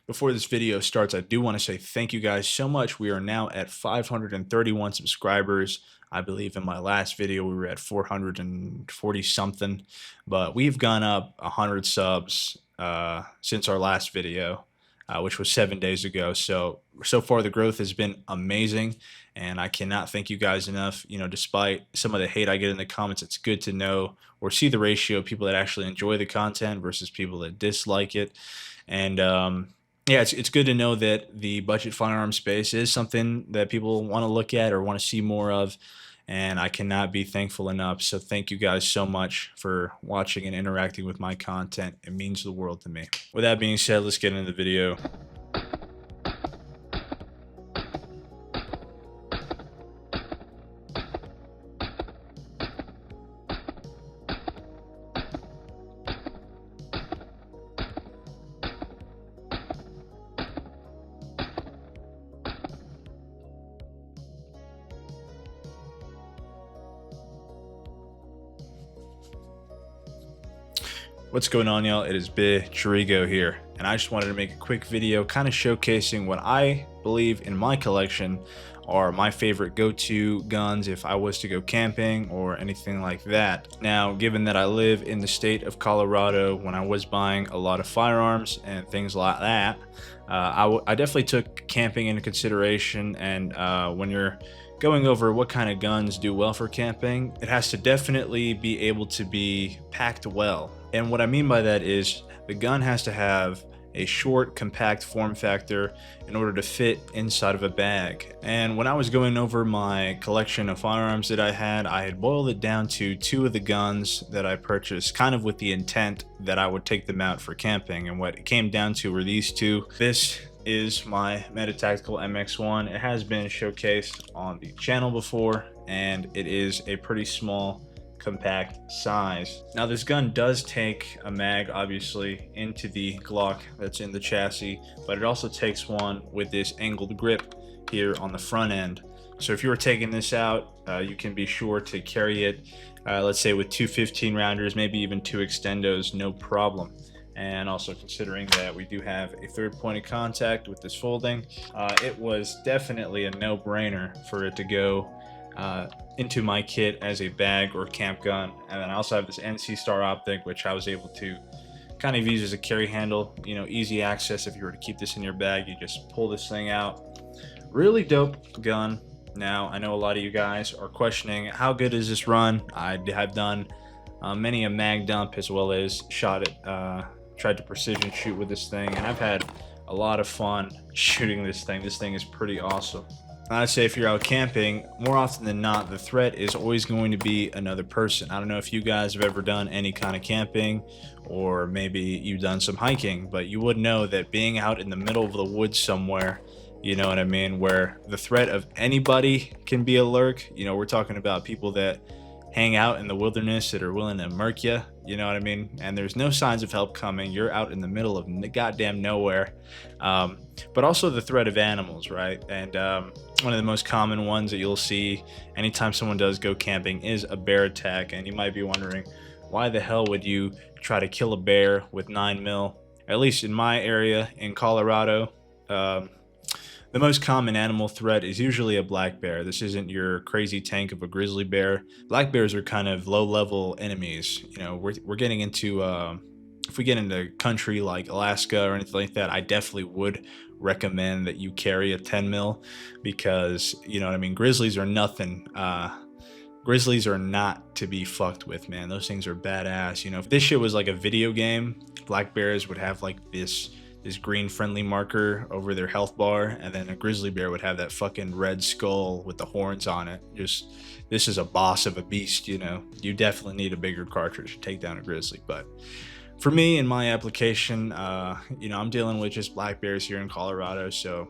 Before this video starts, I do want to say thank you guys so much. We are now at 531 subscribers. I believe in my last video we were at 440 something, but we've gone up 100 subs since our last video, which was 7 days ago. So far the growth has been amazing, and I cannot thank you guys enough. You know, despite some of the hate I get in the comments, it's good to know or see the ratio of people that actually enjoy the content versus people that dislike it. And yeah, it's good to know that the budget firearm space is something that people want to look at or want to see more of, and I cannot be thankful enough. So thank you guys so much for watching and interacting with my content. It means the world to me. With that being said, let's get into the video. What's going on, y'all? It is Big Chirigo here, and I just wanted to make a quick video kind of showcasing what I believe in my collection are my favorite go-to guns if I was to go camping or anything like that. Now, given that I live in the state of Colorado, when I was buying a lot of firearms and things like that, I definitely took camping into consideration. And when you're going over what kind of guns do well for camping, it has to definitely be able to be packed well. And what I mean by that is the gun has to have a short, compact form factor in order to fit inside of a bag. And when I was going over my collection of firearms that I had boiled it down to two of the guns that I purchased, kind of with the intent that I would take them out for camping. And what it came down to were these two. This is my Meta Tactical MX1. It has been showcased on the channel before, and it is a pretty small, compact size. Now, this gun does take a mag, obviously, into the Glock that's in the chassis, but it also takes one with this angled grip here on the front end. So if you were taking this out, you can be sure to carry it, let's say with two 15 rounders, maybe even two extendos, no problem. And also considering that we do have a third point of contact with this folding, it was definitely a no-brainer for it to go into my kit as a bag or camp gun. And then I also have this NC Star optic, which I was able to kind of use as a carry handle. You know, easy access. If you were to keep this in your bag, you just pull this thing out. Really dope gun. Now, I know a lot of you guys are questioning, how good is this run? I have done many a mag dump, as well as shot it, tried to precision shoot with this thing, and I've had a lot of fun shooting this thing. This thing is pretty awesome. I'd say if you're out camping, more often than not, the threat is always going to be another person. I don't know if you guys have ever done any kind of camping, or maybe you've done some hiking, but you would know that being out in the middle of the woods somewhere, you know what I mean, where the threat of anybody can be a lurk. You know, we're talking about people that hang out in the wilderness that are willing to murk you, you know what I mean? And there's no signs of help coming. You're out in the middle of goddamn nowhere. But also the threat of animals, right? And one of the most common ones that you'll see anytime someone does go camping is a bear attack. And you might be wondering, why the hell would you try to kill a bear with 9mm? At least in my area in Colorado, the most common animal threat is usually a black bear. This isn't your crazy tank of a grizzly bear. Black bears are kind of low-level enemies. You know, we're getting into, if we get into country like Alaska or anything like that, I definitely would recommend that you carry a 10mm, because, you know what I mean, grizzlies are nothing. Grizzlies are not to be fucked with, man. Those things are badass. You know, if this shit was like a video game, black bears would have like this green friendly marker over their health bar, and then a grizzly bear would have that fucking red skull with the horns on it. Just, this is a boss of a beast, you know. You definitely need a bigger cartridge to take down a grizzly. But for me, in my application, you know, I'm dealing with just black bears here in Colorado. So,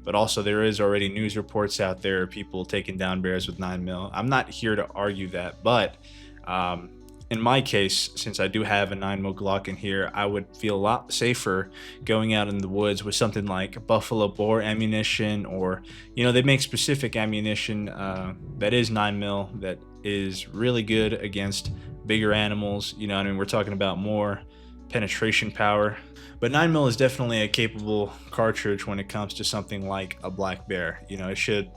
but also there is already news reports out there, people taking down bears with 9mm. I'm not here to argue that, but in my case, since I do have a 9mm Glock in here, I would feel a lot safer going out in the woods with something like buffalo bore ammunition, or, you know, they make specific ammunition that is 9mm that is really good against bigger animals. You know what I mean? We're talking about more penetration power. But 9mm is definitely a capable cartridge when it comes to something like a black bear. You know, it should.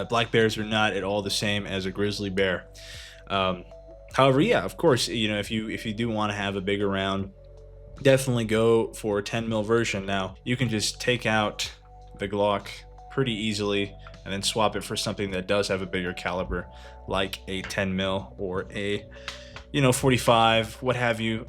Black bears are not at all the same as a grizzly bear. However, yeah, of course, you know, if you do want to have a bigger round, definitely go for a 10mm version. Now, you can just take out the Glock pretty easily and then swap it for something that does have a bigger caliber, like a 10mm or a, you know, 45, what have you.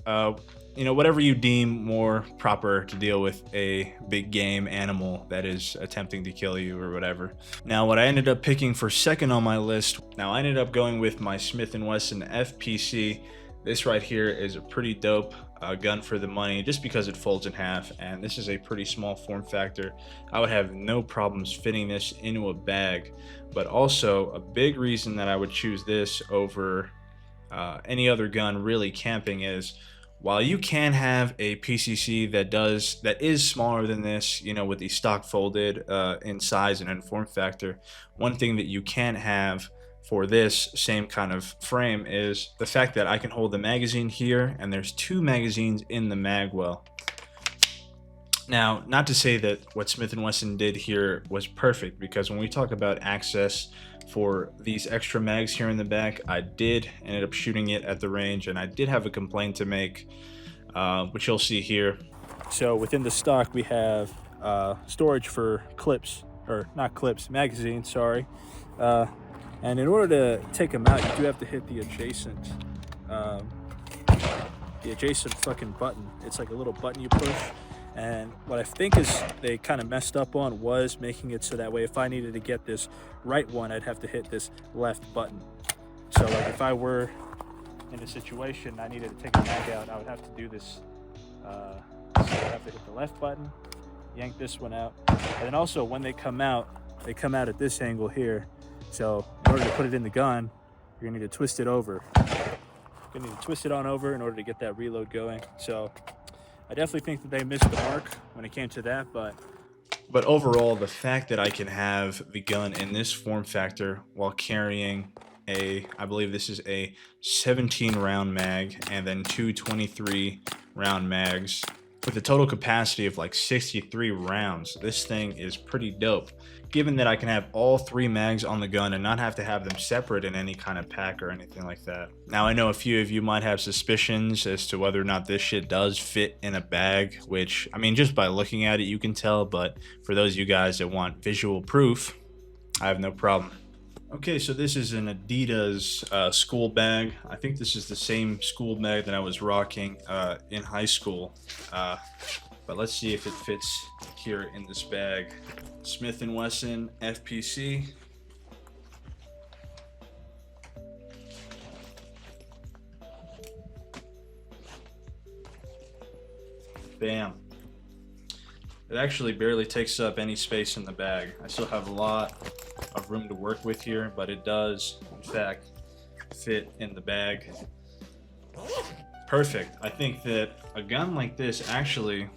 You know, whatever you deem more proper to deal with a big game animal that is attempting to kill you or whatever. Now, what I ended up picking for second on my list, now I ended up going with my Smith & Wesson FPC. This right here is a pretty dope gun for the money, just because it folds in half, and this is a pretty small form factor. I would have no problems fitting this into a bag. But also, a big reason that I would choose this over any other gun really camping is, while you can have a PCC that is smaller than this, you know, with the stock folded in size and in form factor, one thing that you can't have for this same kind of frame is the fact that I can hold the magazine here, and there's 2 magazines in the mag well. Now, not to say that what Smith & Wesson did here was perfect, because when we talk about access for these extra mags here in the back, I did ended up shooting it at the range, and I did have a complaint to make, which you'll see here. So within the stock, we have storage for clips, or not clips, magazines, sorry. And in order to take them out, you do have to hit the adjacent fucking button. It's like a little button you push. And what I think is they kind of messed up on was making it so that way if I needed to get this right one, I'd have to hit this left button. So like if I were in a situation I needed to take a mag out, I would have to do this. So I'd have to hit the left button, yank this one out. And then also when they come out at this angle here. So in order to put it in the gun, you're gonna need to twist it over. You're gonna need to twist it on over in order to get that reload going. So I definitely think that they missed the mark when it came to that, but overall, the fact that I can have the gun in this form factor while carrying I believe this is a 17 round mag and then 2 23 round mags with a total capacity of like 63 rounds, this thing is pretty dope. Given that I can have all 3 mags on the gun and not have to have them separate in any kind of pack or anything like that. Now, I know a few of you might have suspicions as to whether or not this shit does fit in a bag, which, I mean, just by looking at it, you can tell, but for those of you guys that want visual proof, I have no problem. Okay, so this is an Adidas school bag. I think this is the same school bag that I was rocking in high school. But let's see if it fits here in this bag. Smith & Wesson FPC. Bam. It actually barely takes up any space in the bag. I still have a lot of room to work with here, but it does, in fact, fit in the bag. Perfect. I think that a gun like this, actually,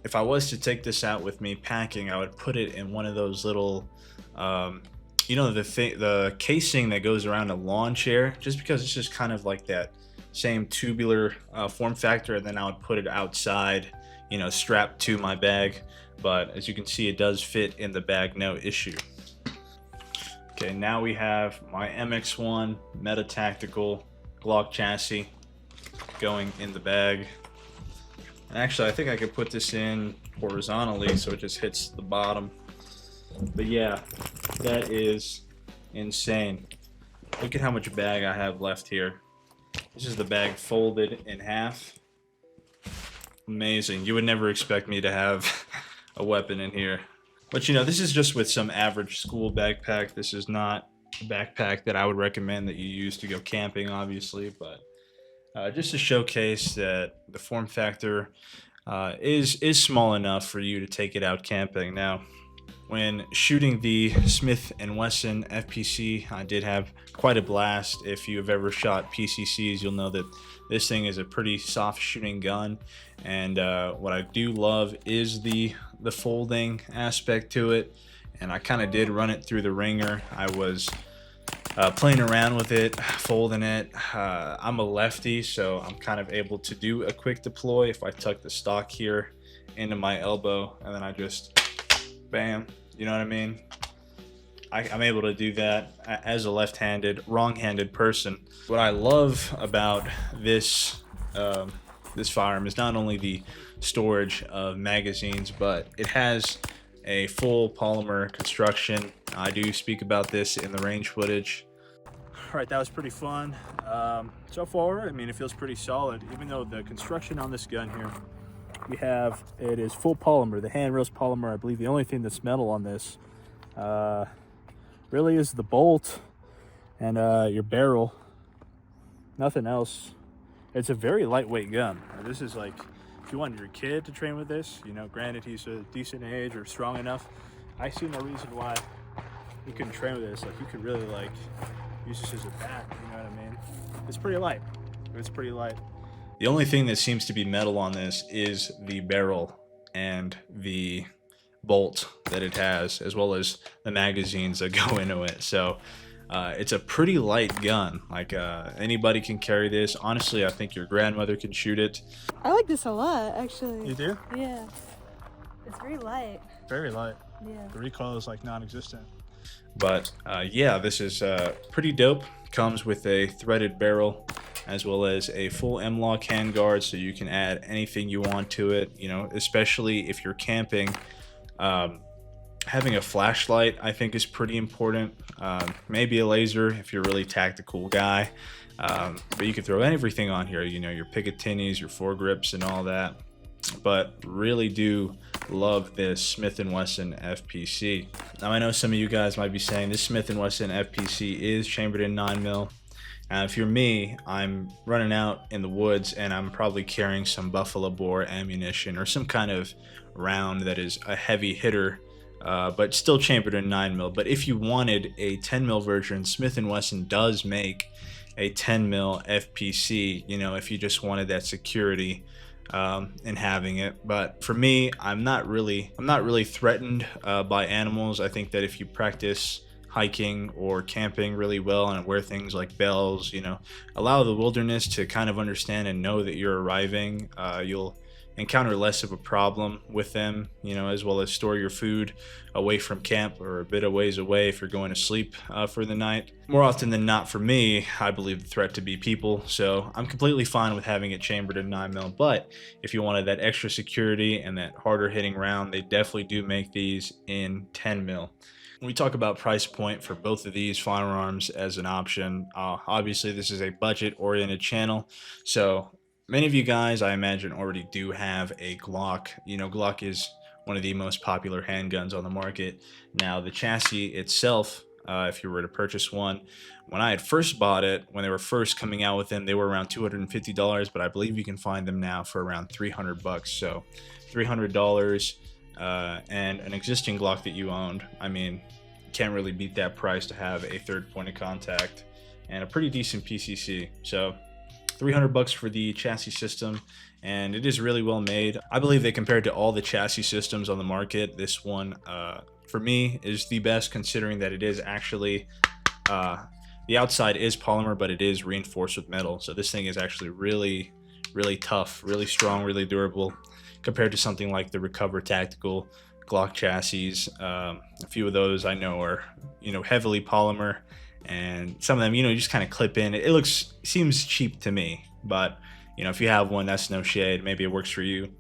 if I was to take this out with me packing, I would put it in one of those little, you know, the casing that goes around a lawn chair, just because it's just kind of like that same tubular form factor, and then I would put it outside, you know, strapped to my bag. But as you can see, it does fit in the bag, no issue. Okay, now we have my MX1 Meta Tactical Glock chassis going in the bag. And actually, I think I could put this in horizontally so it just hits the bottom. But yeah, that is insane. Look at how much bag I have left here. This is the bag folded in half. Amazing. You would never expect me to have a weapon in here. But you know, this is just with some average school backpack. This is not a backpack that I would recommend that you use to go camping, obviously, but just to showcase that the form factor is small enough for you to take it out camping. Now, when shooting the Smith & Wesson FPC, I did have quite a blast. If you have ever shot PCCs, you'll know that this thing is a pretty soft shooting gun, and what I do love is the folding aspect to it. And I kind of did run it through the ringer. I was playing around with it, folding it. I'm a lefty, so I'm kind of able to do a quick deploy if I tuck the stock here into my elbow and then I just bam, you know what I mean? I'm able to do that as a left-handed, wrong-handed person. What I love about this this firearm is not only the storage of magazines, but it has a full polymer construction. I do speak about this in the range footage. All right, that was pretty fun. So far, I mean, it feels pretty solid, even though the construction on this gun here, it is full polymer. The handrail's polymer. I believe the only thing that's metal on this really is the bolt and your barrel. Nothing else. It's a very lightweight gun. This is like, if you wanted your kid to train with this, you know, granted he's a decent age or strong enough, I see no reason why he couldn't train with this. Like, you could really like use this as a bat, you know what I mean? It's pretty light. It's pretty light. The only thing that seems to be metal on this is the barrel and the bolt that it has, as well as the magazines that go into it. So it's a pretty light gun. Like anybody can carry this. Honestly, I think your grandmother can shoot it. I like this a lot, actually. You do? Yeah. It's very light. Very light. Yeah. The recoil is like non-existent. But yeah, this is pretty dope. Comes with a threaded barrel as well as a full M-LOK handguard, so you can add anything you want to it, you know, especially if you're camping. Having a flashlight, I think, is pretty important. Maybe a laser if you're a really tactical guy. But you can throw everything on here, you know, your Picatinis, your foregrips, and all that. But really do love this Smith & Wesson FPC. Now, I know some of you guys might be saying this Smith & Wesson FPC is chambered in 9mm. If you're me, I'm running out in the woods and I'm probably carrying some buffalo bore ammunition or some kind of round that is a heavy hitter, but still chambered in 9mm. But if you wanted a 10mm version, Smith & Wesson does make a 10mm FPC, you know, if you just wanted that security in having it. But for me, I'm not really threatened by animals. I think that if you practice hiking or camping really well and wear things like bells, you know, allow the wilderness to kind of understand and know that you're arriving, you'll encounter less of a problem with them, you know, as well as store your food away from camp or a bit of ways away if you're going to sleep for the night. More often than not, for me, I believe the threat to be people, so I'm completely fine with having it chambered in 9mm. But if you wanted that extra security and that harder hitting round, they definitely do make these in 10mm. When we talk about price point for both of these firearms as an option, obviously this is a budget-oriented channel, so many of you guys, I imagine, already do have a Glock. You know, Glock is one of the most popular handguns on the market. Now, the chassis itself, if you were to purchase one, when I had first bought it, when they were first coming out with them, they were around $250, but I believe you can find them now for around $300. So $300 and an existing Glock that you owned. I mean, can't really beat that price to have a third point of contact and a pretty decent PCC. So $300 for the chassis system, and it is really well made. I believe that compared to all the chassis systems on the market, this one for me is the best, considering that it is actually the outside is polymer, but it is reinforced with metal. So this thing is actually really tough, really strong, really durable compared to something like the Recover Tactical Glock chassis. A few of those I know are, you know, heavily polymer, and some of them, you know, you just kind of clip in. It seems cheap to me, but you know, if you have one, that's no shade. Maybe it works for you.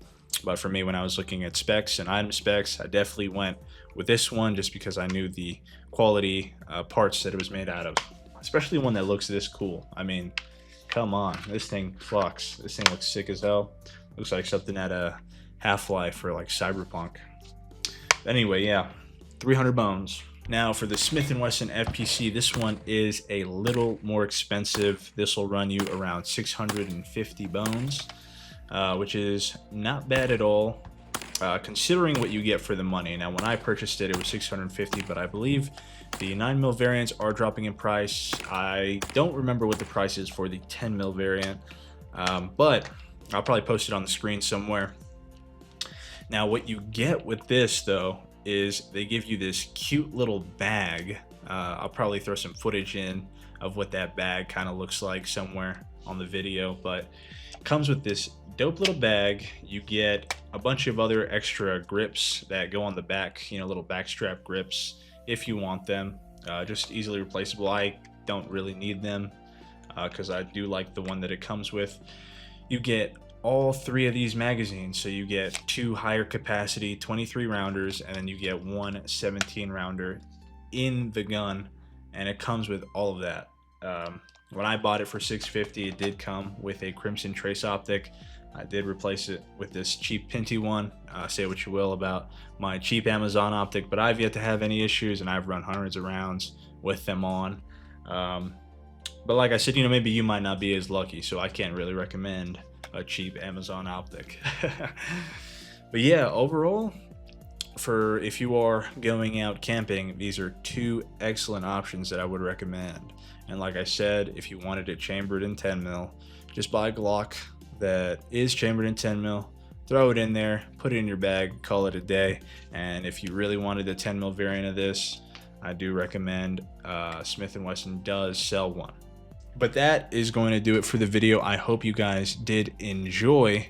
But for me, when I was looking at specs and item specs, I definitely went with this one just because I knew the quality parts that it was made out of, especially one that looks this cool. I mean, come on, this thing fucks. This thing looks sick as hell. Looks like something at a Half-Life or like Cyberpunk. Anyway, yeah, 300 bones. Now for the Smith & Wesson FPC, this one is a little more expensive. This will run you around 650 bones, which is not bad at all, considering what you get for the money. Now, when I purchased it, it was 650, but I believe the 9mm variants are dropping in price. I don't remember what the price is for the 10mm variant, but I'll probably post it on the screen somewhere. Now, what you get with this, though, is they give you this cute little bag. I'll probably throw some footage in of what that bag kind of looks like somewhere on the video, but it comes with this dope little bag. You get a bunch of other extra grips that go on the back, you know, little back strap grips if you want them. Just easily replaceable. I don't really need them because I do like the one that it comes with. You get all 3 of these magazines, so you get 2 higher capacity 23 rounders, and then you get 1 17 rounder in the gun, and it comes with all of that. When I bought it for $650, it did come with a Crimson Trace optic. I did replace it with this cheap Pinty one. Say what you will about my cheap Amazon optic, but I've yet to have any issues, and I've run hundreds of rounds with them on. But like I said, you know, maybe you might not be as lucky, so I can't really recommend a cheap Amazon optic. But yeah, overall, for if you are going out camping, these are 2 excellent options that I would recommend. And like I said, if you wanted it chambered in 10 mil, just buy a Glock that is chambered in 10 mil, throw it in there, put it in your bag, call it a day. And if you really wanted a 10 mil variant of this, I do recommend Smith & Wesson does sell one. But that is going to do it for the video. I hope you guys did enjoy.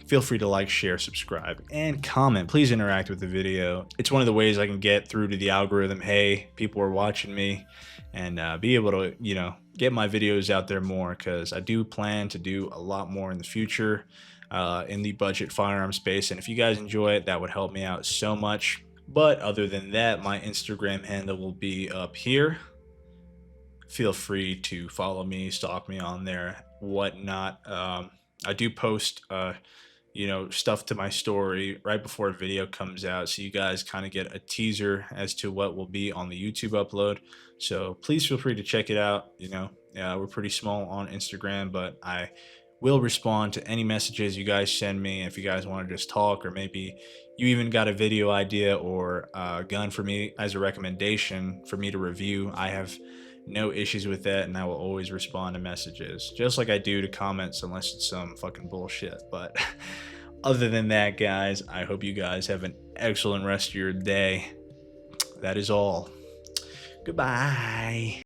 Feel free to like, share, subscribe, and comment. Please interact with the video. It's one of the ways I can get through to the algorithm. Hey, people are watching me, and be able to, you know, get my videos out there more, because I do plan to do a lot more in the future in the budget firearm space. And if you guys enjoy it, that would help me out so much. But other than that, my Instagram handle will be up here. Feel free to follow me, stalk me on there, whatnot. I do post, you know, stuff to my story right before a video comes out, so you guys kind of get a teaser as to what will be on the YouTube upload. So please feel free to check it out. You know, we're pretty small on Instagram, but I will respond to any messages you guys send me. If you guys want to just talk, or maybe you even got a video idea or a gun for me as a recommendation for me to review, I have no issues with that, and I will always respond to messages, just like I do to comments, unless it's some fucking bullshit. But other than that, guys, I hope you guys have an excellent rest of your day. That is all. Goodbye.